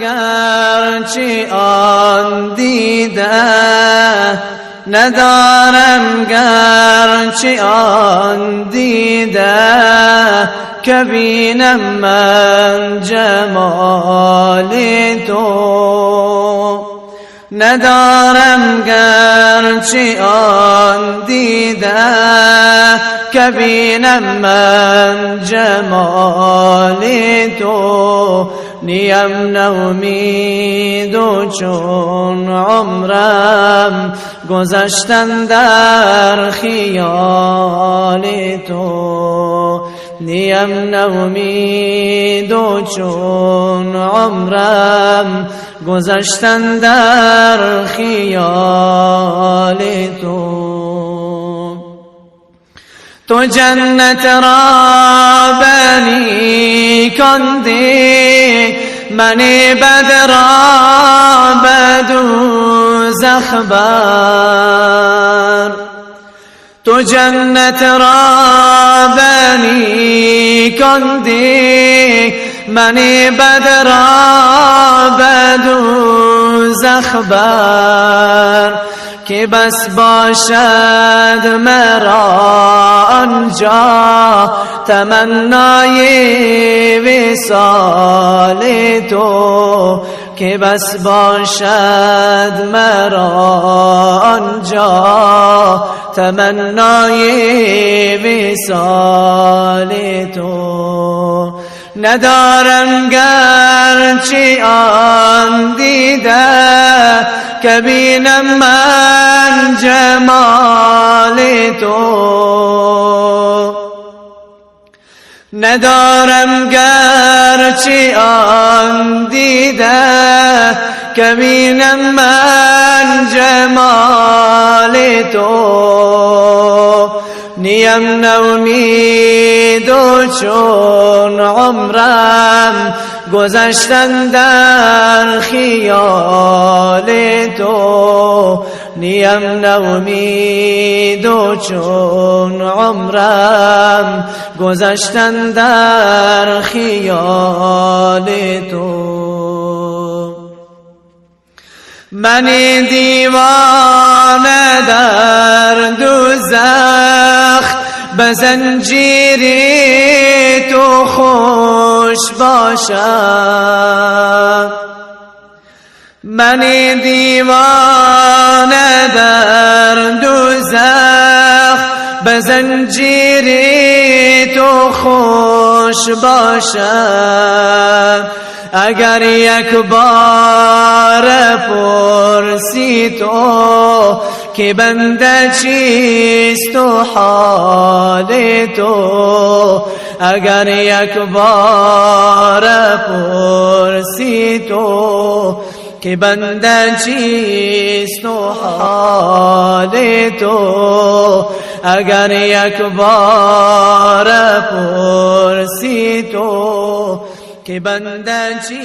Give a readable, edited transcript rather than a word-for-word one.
گرچه آن دیده ندارم، گرچه آن دیده که بینم من جمال تو. ندارم گرچه آن دیده که بینم من جمال تو. نیم نومید و چون عمرم گذشتن در خیال تو. نیم نومید و چون عمرم گذشتن در خیال تو. تو جنت را بنی کندی، من بد را به دوزخ بر. تو جنت را بنی کندی، من بد را به دوزخ بر. که بس باشد مرا آنجا تمنای وصال تو. که بس باشد مرا آنجا تمنای وصال تو. ندارم گرچه آن دیده که بینم من جمال تو. ندارم گرچه آن دیده که بینم من جمال تو. نیم نومید و چون عمرم گذشتن در خیال تو. نیم نومید و چون عمرم گذشتن در خیال تو. من دیوانه در دوزخ به زنجیری تو خوش باشم. من دیوانه در دوزخ به زنجیری تو خوش باشم. اگر یک بار پرسی تو که بنده چیست و حال تو. اگر یک بار پرسی تو که بنده چیست و حال تو. اگر یک بار پرسی تو که بنده چیست